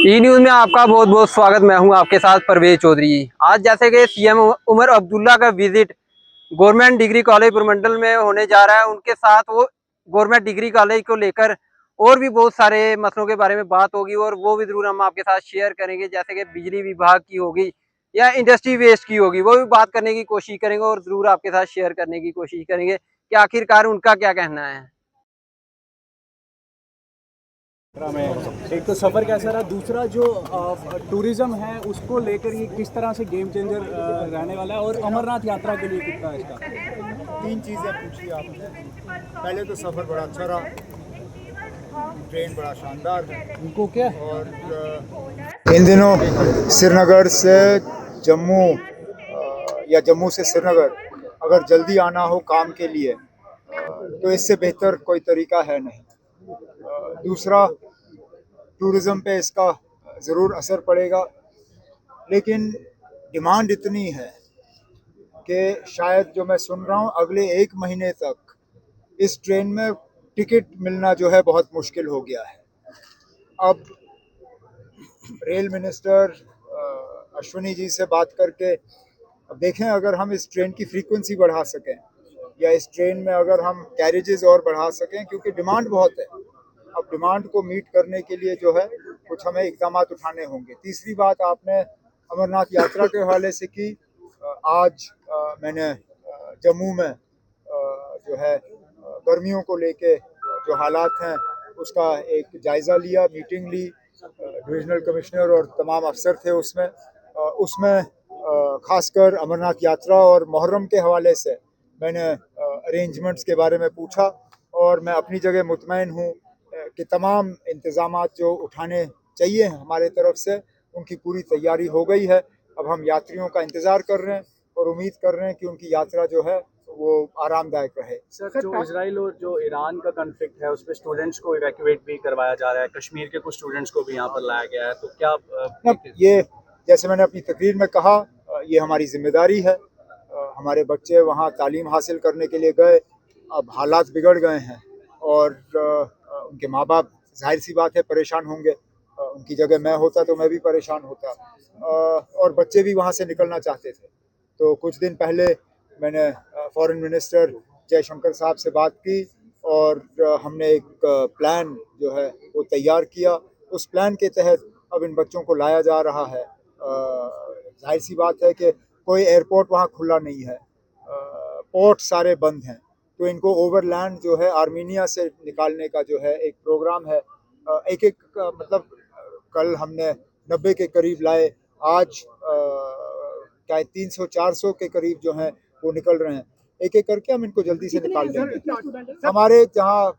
ई news में आपका बहुत बहुत स्वागत। मैं हूं आपके साथ परवेज चौधरी। आज जैसे कि सीएम उमर अब्दुल्ला का visit government degree college Purmandal में होने जा रहा है, उनके साथ वो गवर्नमेंट डिग्री कॉलेज को लेकर और भी बहुत सारे मसलों के बारे में बात होगी और वो भी जरूर हम आपके साथ शेयर करेंगे। जैसे कि बिजली विभाग की होगी या इंडस्ट्री वेस्ट की होगी, वो भी बात करने की कोशिश करेंगे और जरूर आपके साथ शेयर करने की कोशिश करेंगे कि आखिरकार उनका क्या कहना है। में एक तो सफ़र कैसा रहा, दूसरा जो टूरिज़्म है उसको लेकर ये किस तरह से गेम चेंजर रहने वाला है, और अमरनाथ यात्रा के लिए कितना है इसका। तीन चीज़ें पूछी आपने। पहले तो सफ़र बड़ा अच्छा रहा, ट्रेन बड़ा शानदार है। उनको क्या और इन दिनों श्रीनगर से जम्मू या जम्मू से श्रीनगर अगर जल्दी आना हो काम के लिए तो इससे बेहतर कोई तरीका है नहीं। दूसरा, टूरिज़्म पे इसका ज़रूर असर पड़ेगा, लेकिन डिमांड इतनी है कि शायद जो मैं सुन रहा हूँ अगले 1 महीने तक इस ट्रेन में टिकट मिलना जो है बहुत मुश्किल हो गया है। अब रेल मिनिस्टर अश्विनी जी से बात करके अब देखें, अगर हम इस ट्रेन की फ्रीक्वेंसी बढ़ा सकें या इस ट्रेन में अगर हम कैरेजेस और बढ़ा सकें, क्योंकि डिमांड बहुत है। अब डिमांड को मीट करने के लिए जो है कुछ हमें इकदाम उठाने होंगे। तीसरी बात आपने अमरनाथ यात्रा के हवाले से की। आज मैंने जम्मू में जो है गर्मियों को लेके जो हालात हैं उसका एक जायज़ा लिया, मीटिंग ली। डिविजनल कमिश्नर और तमाम अफसर थे उसमें खासकर अमरनाथ यात्रा और मुहर्रम के हवाले से मैंने अरेंजमेंट्स के बारे में पूछा, और मैं अपनी जगह मुतमईन हूँ कि तमाम इंतज़ामात जो उठाने चाहिए हमारे तरफ से उनकी पूरी तैयारी हो गई है। अब हम यात्रियों का इंतज़ार कर रहे हैं और उम्मीद कर रहे हैं कि उनकी यात्रा जो है वो आरामदायक रहे। सर, जो इसराइल और जो ईरान का कन्फ्लिक्ट है उसमें स्टूडेंट्स को इवैक्यूएट भी करवाया जा रहा है, कश्मीर के कुछ स्टूडेंट्स को भी यहाँ पर लाया गया है, तो क्या अब ये, जैसे मैंने अपनी तकरीर में कहा, ये हमारी जिम्मेदारी है। हमारे बच्चे वहाँ तालीम हासिल करने के लिए गए, अब हालात बिगड़ गए हैं और उनके माँ बाप जाहिर सी बात है परेशान होंगे। उनकी जगह मैं होता तो मैं भी परेशान होता। और बच्चे भी वहाँ से निकलना चाहते थे। तो कुछ दिन पहले मैंने फॉरेन मिनिस्टर जयशंकर साहब से बात की और हमने एक प्लान जो है वो तैयार किया। उस प्लान के तहत अब इन बच्चों को लाया जा रहा है। जाहिर सी बात है कि कोई एयरपोर्ट वहाँ खुला नहीं है, पोर्ट सारे बंद हैं, तो इनको ओवरलैंड जो है आर्मीनिया से निकालने का जो है एक प्रोग्राम है। एक एक मतलब कल हमने 90 के करीब लाए, आज क्या 300-400 के करीब जो हैं वो निकल रहे हैं। एक एक करके हम इनको जल्दी से निकाल देंगे। हमारे जहाँ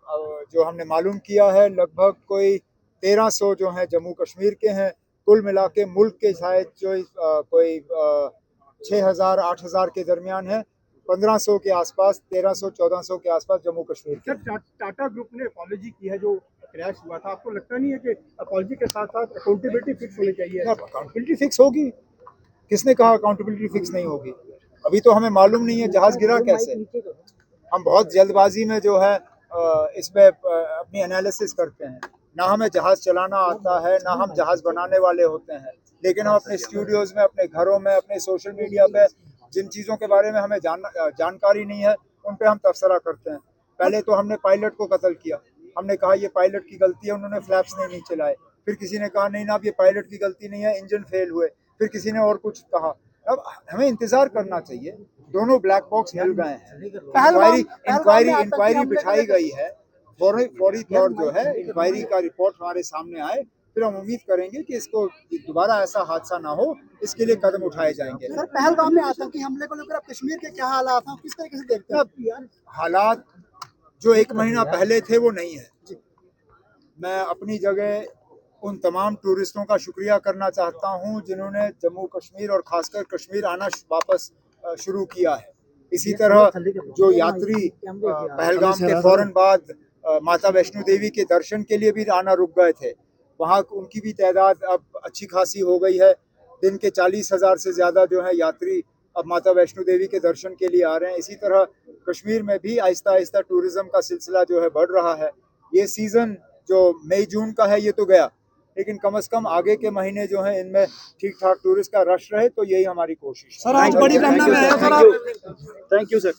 जो हमने मालूम किया है लगभग कोई 1300 जो हैं जम्मू कश्मीर के हैं। कुल मिला के मुल्क के शायद जो कोई 6000-8000 के दरमियान है। 1500 के आसपास, 1300-1400 के आसपास जम्मू कश्मीर के। टाटा ग्रुप ने अपॉलॉजी की है जो क्रैश हुआ था, आपको लगता नहीं है कि अपॉलॉजी के साथ साथ अकाउंटेबिलिटी फिक्स होनी चाहिए? अकाउंटेबिलिटी फिक्स होगी, किसने कहा अकाउंटेबिलिटी फिक्स नहीं होगी? अभी तो हमें मालूम नहीं है जहाज गिरा कैसे। हम बहुत जल्दबाजी में जो है इसमें अपनी एनालिसिस करते हैं। ना हमें जहाज चलाना आता है, ना हम जहाज बनाने वाले होते हैं, लेकिन हम अपने स्टूडियोज में, अपने घरों में, अपने सोशल मीडिया पे जिन चीज़ों के बारे में हमें जानकारी नहीं है उन पे हम तबसरा करते हैं। पहले तो हमने पायलट को कत्ल किया, हमने कहा ये पायलट की गलती है, उन्होंने फ्लैप्स नहीं चलाए। फिर किसी ने कहा नहीं ना, अब ये पायलट की गलती नहीं है, इंजन फेल हुए। फिर किसी ने और कुछ कहा। अब हमें इंतजार करना चाहिए, दोनों ब्लैक बॉक्स मिल गए हैं। इंक्वायरी बिठाई गई है, फौरी तौर जो है इंक्वायरी का रिपोर्ट हमारे सामने आए, फिर हम उम्मीद करेंगे कि इसको दोबारा ऐसा हादसा ना हो, इसके लिए कदम उठाए जाएंगे। सर, पहलगाम में आतंकी हमले को लेकर कश्मीर के क्या हालात हैं, किस तरीके से देखते हैं? हालात जो 1 महीना पहले थे वो नहीं है। मैं अपनी जगह उन तमाम टूरिस्टों का शुक्रिया करना चाहता हूं जिन्होंने जम्मू कश्मीर और खासकर कश्मीर आना वापस शुरू किया है। इसी तरह जो यात्री पहलगाम के फौरन बाद माता वैष्णो देवी के दर्शन के लिए भी आना रुक गए थे, वहाँ उनकी भी तादाद अब अच्छी खासी हो गई है। दिन के 40,000 से ज़्यादा जो है यात्री अब माता वैष्णो देवी के दर्शन के लिए आ रहे हैं। इसी तरह कश्मीर में भी आहिस्ता आहिस्ता टूरिज़्म का सिलसिला जो है बढ़ रहा है। ये सीज़न जो मई जून का है ये तो गया, लेकिन कम से कम आगे के महीने जो हैं इनमें ठीक ठाक टूरिस्ट का रश रहे, तो यही हमारी कोशिश है। सर आज बड़ी गणना में है सर आप। Thank you sir.